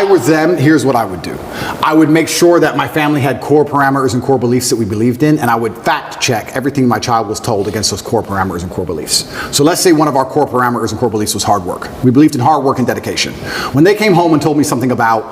I was them, here's what I would do. I would make sure that my family had core parameters and core beliefs that we believed in, and I would fact check everything my child was told against those core parameters and core beliefs. So let's say one of our core parameters and core beliefs was hard work. We believed in hard work and dedication. When they came home and told me something about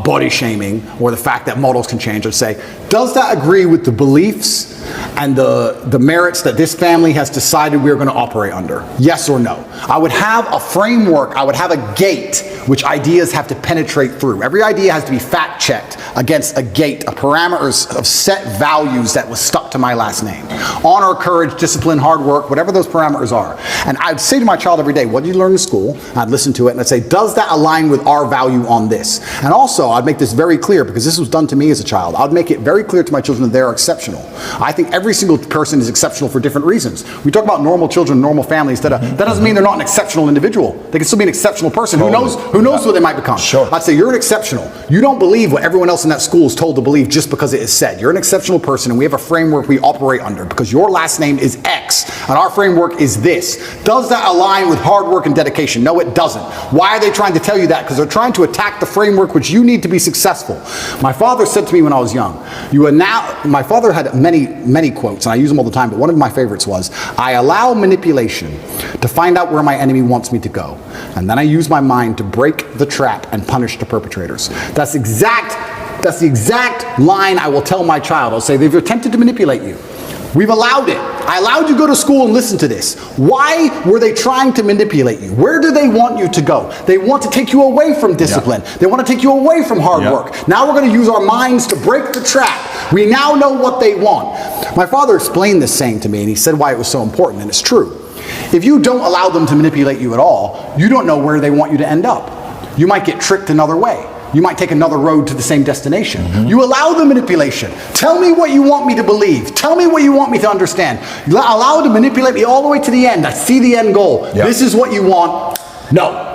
body shaming or the fact that models can change, I'd say, does that agree with the beliefs and the merits that this family has decided we're going to operate under? Yes or no? I would have a framework, I would have a gate which ideas have to penetrate through. Every idea has to be fact checked against a gate, a parameters of set values that was stuck to my last name. Honor, courage, discipline, hard work, whatever those parameters are. And I'd say to my child every day, what did you learn in school? I'd listen to it and I'd say, does that align with our value on this? And also, I'd make this very clear, because this was done to me as a child. I'd make it very clear to my children that they're exceptional. I think every single person is exceptional for different reasons. We talk about normal children, normal families. That doesn't mean they're not an exceptional individual. They can still be an exceptional person. Totally. Who knows what they might become. Sure. I'd say you're an exceptional. You don't believe what everyone else in that school is told to believe just because it is said. You're an exceptional person, and we have a framework we operate under because your last name is X and our framework is this. Does that align with hard work and dedication? No, it doesn't. Why are they trying to tell you that? Because they're trying to attack the framework which you need to be successful. My father said to me when I was young, my father had many quotes, and I use them all the time, but one of my favorites was, I allow manipulation to find out where my enemy wants me to go, and then I use my mind to break the trap and punish the perpetrators. That's the exact line I will tell my child. I'll say, they've attempted to manipulate you. We've allowed it. I allowed you to go to school and listen to this. Why were they trying to manipulate you? Where do they want you to go? They want to take you away from discipline. Yeah. They want to take you away from hard work. Now we're going to use our minds to break the trap. We now know what they want. My father explained this saying to me, and he said why it was so important, and it's true. If you don't allow them to manipulate you at all, you don't know where they want you to end up. You might get tricked another way. You might take another road to the same destination. You allow the manipulation. Tell me what you want me to believe. Tell me what you want me to understand. Allow it to manipulate me all the way to the end. I see the end goal. Yep. This is what you want. No.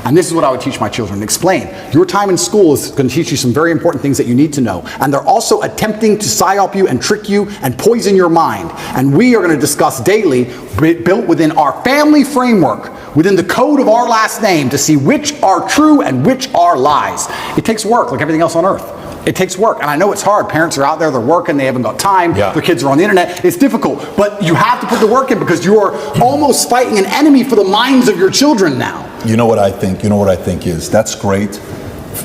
And this is what I would teach my children. Explain. Your time in school is going to teach you some very important things that you need to know. And they're also attempting to psyop you and trick you and poison your mind. And we are going to discuss daily, built within our family framework, within the code of our last name, to see which are true and which are lies. It takes work, like everything else on earth. It takes work, and I know it's hard. Parents are out there, they're working, they haven't got time, their kids are on the internet. It's difficult, but you have to put the work in because you're almost fighting an enemy for the minds of your children now. You know what I think? You know what I think is, that's great,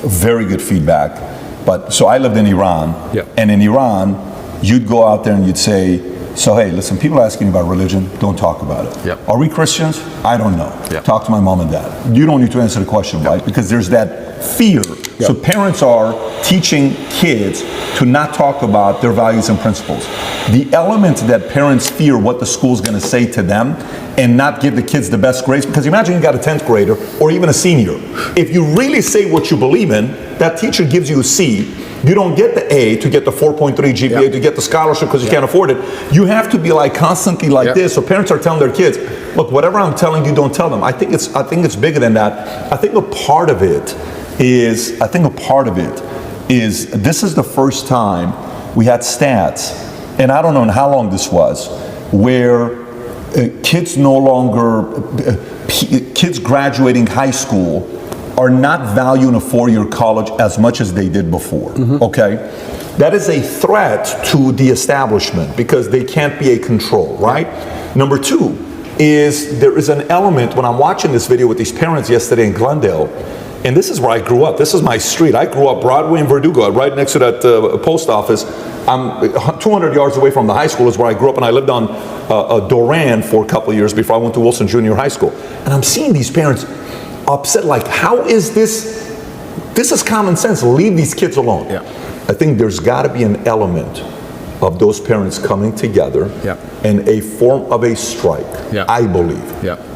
very good feedback. But so I lived in Iran, and in Iran, you'd go out there and you'd say, so hey, listen, people asking about religion, don't talk about it. Are we Christians? I don't know. Talk to my mom and dad. You don't need to answer the question, right? Because there's that fear. So parents are teaching kids to not talk about their values and principles. The element that parents fear what the school's going to say to them and not give the kids the best grades, because imagine you got a 10th grader or even a senior. If you really say what you believe in, that teacher gives you a C. You don't get the A to get the 4.3 GPA to get the scholarship because you can't afford it. You have to be like constantly like this. So parents are telling their kids, look, whatever I'm telling you, don't tell them. I think it's bigger than that. I think a part of it is this is the first time we had stats, and I don't know how long this was, where kids graduating high school are not valuing a four-year college as much as they did before, okay? That is a threat to the establishment because they can't be a control, right? Number two is there is an element, when I'm watching this video with these parents yesterday in Glendale, and this is where I grew up. This is my street. I grew up Broadway and Verdugo, right next to that post office. I'm 200 yards away from the high school is where I grew up, and I lived on Doran for a couple of years before I went to Wilson Junior High School. And I'm seeing these parents upset, like, how is this? This is common sense. Leave these kids alone. I think there's got to be an element of those parents coming together in a form of a strike, I believe,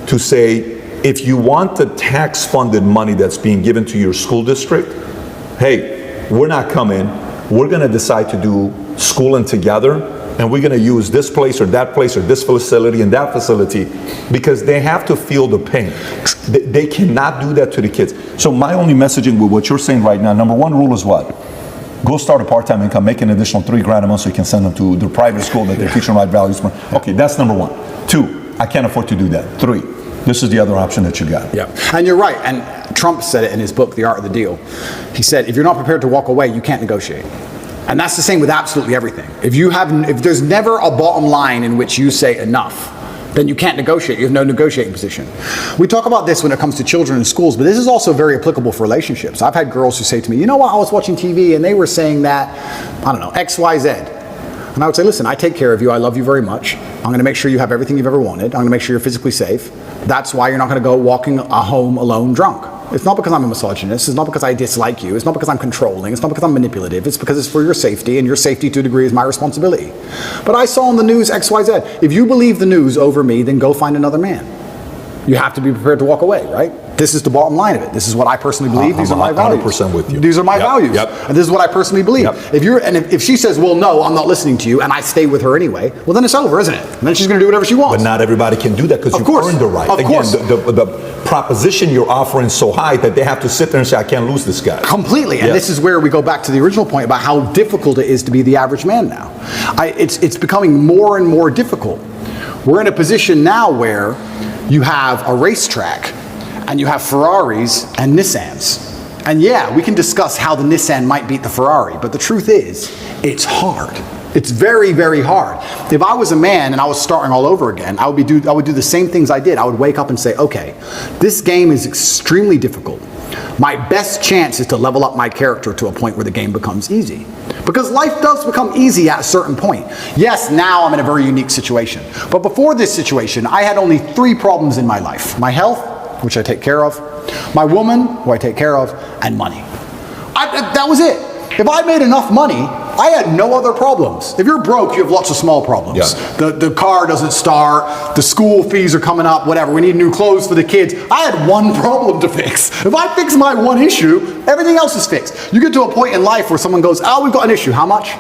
to say, if you want the tax-funded money that's being given to your school district, hey, we're not coming. We're going to decide to do schooling together, and we're going to use this place or this facility and that facility, because they have to feel the pain. They cannot do that to the kids. So my only messaging with what you're saying right now, number one rule is what? Go start a part-time income, make an additional $3,000 a month so you can send them to the private school that they're teaching right values. Okay, that's number one. Two, I can't afford to do that. Three, This is the other option that you got. Yeah, and you're right. And Trump said it in his book, The Art of the Deal. He said, if you're not prepared to walk away, you can't negotiate. And that's the same with absolutely everything. If there's never a bottom line in which you say enough, then you can't negotiate. You have no negotiating position. We talk about this when it comes to children in schools, but this is also very applicable for relationships. I've had girls who say to me, you know what, I was watching TV and they were saying that, I don't know, X, Y, Z. And I would say, listen, I take care of you. I love you very much. I'm going to make sure you have everything you've ever wanted. I'm going to make sure you're physically safe. That's why you're not going to go walking home alone drunk. It's not because I'm a misogynist. It's not because I dislike you. It's not because I'm controlling. It's not because I'm manipulative. It's because it's for your safety, and your safety to a degree is my responsibility. But I saw on the news X, Y, Z. If you believe the news over me, then go find another man. You have to be prepared to walk away, right? This is the bottom line of it. This is what I personally believe. These are my values. 100% with you. These are my values. Yep. And this is what I personally believe. Yep. If she says, well, no, I'm not listening to you, and I stay with her anyway, well, then it's over, isn't it? And then she's going to do whatever she wants. But not everybody can do that because you've earned the right. Of course. The proposition you're offering is so high that they have to sit there and say, I can't lose this guy. Completely. And this is where we go back to the original point about how difficult it is to be the average man now. It's becoming more and more difficult. We're in a position now where you have a racetrack and you have Ferraris and Nissans. And yeah, we can discuss how the Nissan might beat the Ferrari, but the truth is, it's hard. It's very, very hard. If I was a man and I was starting all over again, I would do the same things I did. I would wake up and say, okay, this game is extremely difficult. My best chance is to level up my character to a point where the game becomes easy. Because life does become easy at a certain point. Yes, now I'm in a very unique situation. But before this situation, I had only 3 problems in my life. My health, which I take care of, my woman, who I take care of, and money. That was it. If I made enough money, I had no other problems. If you're broke, you have lots of small problems. Yeah. The car doesn't start, the school fees are coming up, whatever. We need new clothes for the kids. I had one problem to fix. If I fix my one issue, everything else is fixed. You get to a point in life where someone goes, oh, we've got an issue. How much?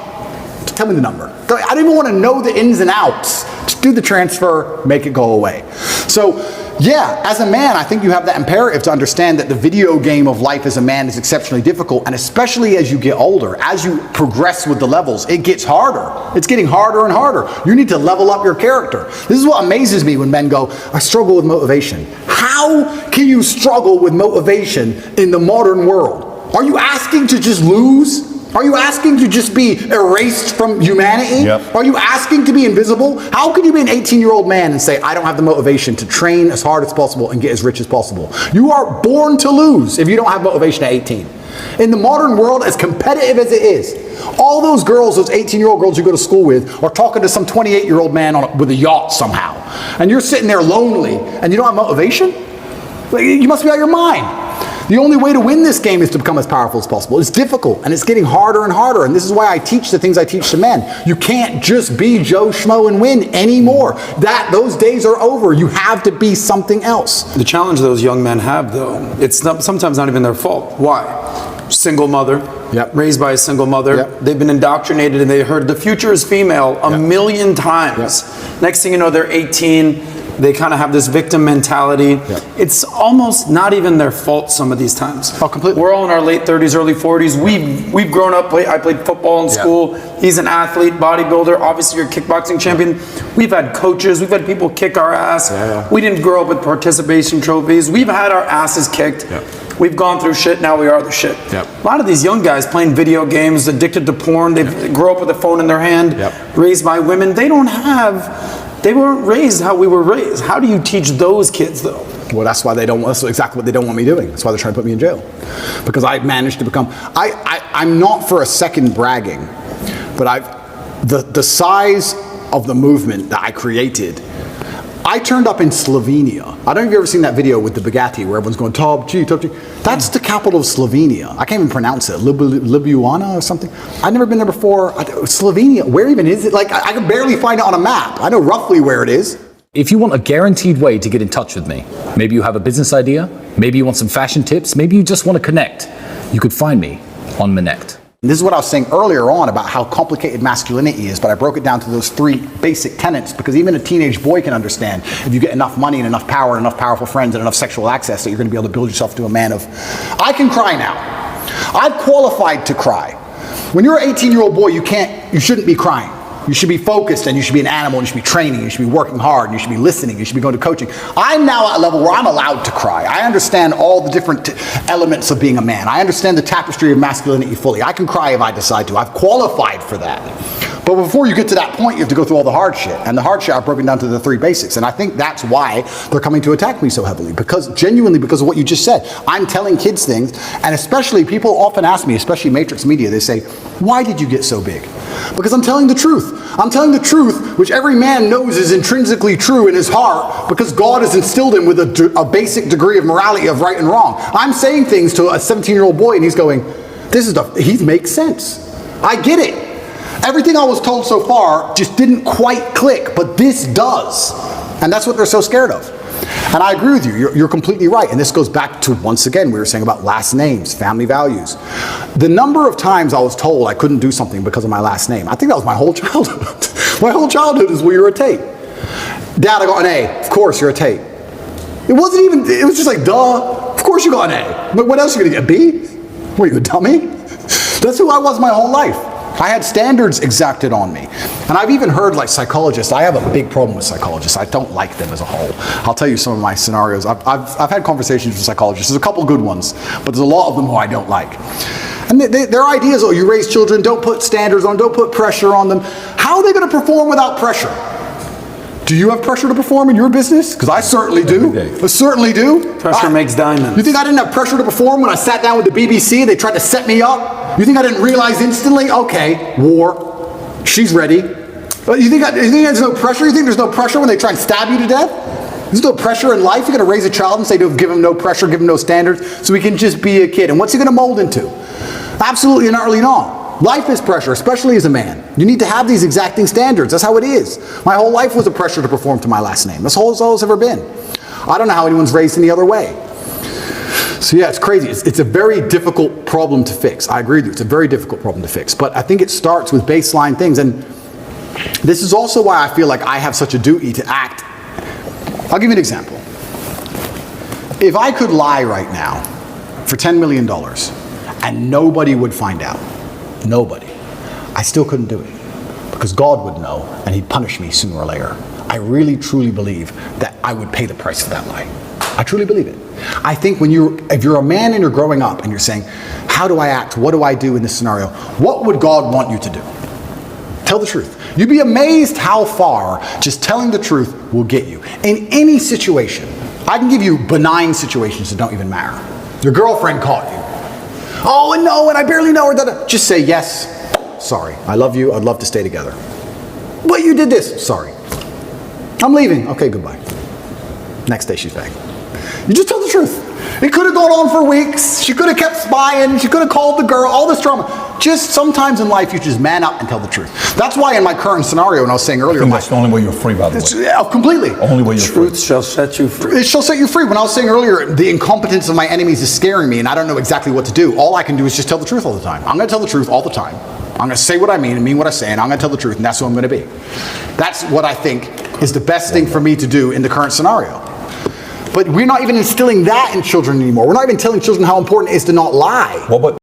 Tell me the number. I don't even want to know the ins and outs. Just do the transfer, make it go away. So, yeah, as a man, I think you have that imperative to understand that the video game of life as a man is exceptionally difficult, and especially as you get older, as you progress with the levels, it gets harder. It's getting harder and harder. You need to level up your character. This is what amazes me when men go, I struggle with motivation. How can you struggle with motivation in the modern world? Are you asking to just lose? Are you asking to just be erased from humanity? Yep. Are you asking to be invisible? How can you be an 18-year-old man and say, I don't have the motivation to train as hard as possible and get as rich as possible? You are born to lose if you don't have motivation at 18. In the modern world, as competitive as it is, all those girls, those 18-year-old girls you go to school with, are talking to some 28-year-old man with a yacht somehow. And you're sitting there lonely and you don't have motivation? You must be out of your mind. The only way to win this game is to become as powerful as possible. It's difficult, and it's getting harder and harder, and this is why I teach the things I teach to men. You can't just be Joe Schmo and win anymore. Those days are over. You have to be something else. The challenge those young men have, though, it's sometimes not even their fault. Why? Single mother, raised by a single mother. They've been indoctrinated, and they heard the future is female a million times. Next thing you know, they're 18. They kind of have this victim mentality. It's almost not even their fault some of these times. Oh, completely. We're all in our late 30s, early 40s. We've grown up. I played football in school. He's an athlete, bodybuilder. Obviously, you're a kickboxing champion. We've had coaches. We've had people kick our ass. We didn't grow up with participation trophies. We've had our asses kicked. We've gone through shit. Now we are the shit. A lot of these young guys playing video games, addicted to porn. They grow up with a phone in their hand, raised by women. They weren't raised how we were raised. How do you teach those kids, though? Well, that's exactly what they don't want me doing. That's why they're trying to put me in jail. Because I managed to become, I'm not for a second bragging, but the size of the movement that I created, I turned up in Slovenia. I don't know if you've ever seen that video with the Bugatti where everyone's going, top G, top G. That's the capital of Slovenia. I can't even pronounce it. Ljubljana or something. I've never been there before. Slovenia, where even is it? Like, I can barely find it on a map. I know roughly where it is. If you want a guaranteed way to get in touch with me, maybe you have a business idea, maybe you want some fashion tips, maybe you just want to connect, you could find me on Minect. This is what I was saying earlier on about how complicated masculinity is, but I broke it down to those 3 basic tenets because even a teenage boy can understand if you get enough money and enough power and enough powerful friends and enough sexual access that you're going to be able to build yourself to a man of, I can cry now. I've qualified to cry. When you're an 18-year-old boy, you shouldn't be crying. You should be focused, and you should be an animal, and you should be training, you should be working hard, and you should be listening, you should be going to coaching. I'm now at a level where I'm allowed to cry. I understand all the different elements of being a man. I understand the tapestry of masculinity fully. I can cry if I decide to. I've qualified for that. But before you get to that point, you have to go through all the hard shit. And the hard shit I've broken down to the 3 basics. And I think that's why they're coming to attack me so heavily. Because genuinely, because of what you just said. I'm telling kids things, and especially people often ask me, especially Matrix Media, they say, why did you get so big? Because I'm telling the truth. I'm telling the truth, which every man knows is intrinsically true in his heart, because God has instilled him with a basic degree of morality of right and wrong. I'm saying things to a 17-year-old boy, and he's going, he makes sense. I get it. Everything I was told so far just didn't quite click, but this does. And that's what they're so scared of. And I agree with you. You're completely right. And this goes back to, once again, we were saying about last names, family values. The number of times I was told I couldn't do something because of my last name, I think that was my whole childhood. My whole childhood is, well, you're a Tate. Dad, I got an A. Of course, you're a Tate. It wasn't even, it was just like, duh. Of course you got an A. But what else are you going to get? A B? What, are you a dummy? That's who I was my whole life. I had standards exacted on me. And I've even heard, like, psychologists. I have a big problem with psychologists. I don't like them as a whole. I'll tell you some of my scenarios. I've had conversations with psychologists. There's a couple good ones, but there's a lot of them who I don't like. And their ideas, oh, you raise children, don't put standards on, don't put pressure on them. How are they going to perform without pressure? Do you have pressure to perform in your business? Because I certainly do. I certainly do. Pressure makes diamonds. You think I didn't have pressure to perform when I sat down with the BBC? They tried to set me up? You think I didn't realize instantly? Okay, war. She's ready. You think there's no pressure? You think there's no pressure when they try and stab you to death? There's no pressure in life. You're going to raise a child and say, give him no pressure, give him no standards, so he can just be a kid. And what's he going to mold into? Absolutely and utterly not. Life is pressure, especially as a man. You need to have these exacting standards. That's how it is. My whole life was a pressure to perform to my last name. That's all it's ever been. I don't know how anyone's raised any other way. So yeah, it's crazy. It's a very difficult problem to fix. I agree with you. It's a very difficult problem to fix. But I think it starts with baseline things. And this is also why I feel like I have such a duty to act. I'll give you an example. If I could lie right now for $10 million and nobody would find out, nobody, I still couldn't do it. Because God would know and he'd punish me sooner or later. I really, truly believe that I would pay the price for that lie. I truly believe it. I think if you're a man and you're growing up and you're saying, how do I act? What do I do in this scenario? What would God want you to do? Tell the truth. You'd be amazed how far just telling the truth will get you. In any situation, I can give you benign situations that don't even matter. Your girlfriend caught you. Oh, and no, and I barely know her. Just say, yes, sorry. I love you. I'd love to stay together. But you did this. Sorry. I'm leaving. Okay, goodbye. Next day she's back. You just tell the truth. It could have gone on for weeks. She could have kept spying. She could have called the girl. All this drama. Just sometimes in life, you just man up and tell the truth. That's why in my current scenario, and I was saying earlier, that's the only way you're free, by the way. Yeah, completely. Only way you're free. Truth shall set you free. It shall set you free. When I was saying earlier, the incompetence of my enemies is scaring me, and I don't know exactly what to do. All I can do is just tell the truth all the time. I'm going to tell the truth all the time. I'm going to say what I mean and mean what I say, and I'm going to tell the truth, and that's who I'm going to be. That's what I think is the best thing for me to do in the current scenario. But we're not even instilling that in children anymore. We're not even telling children how important it is to not lie. Well, but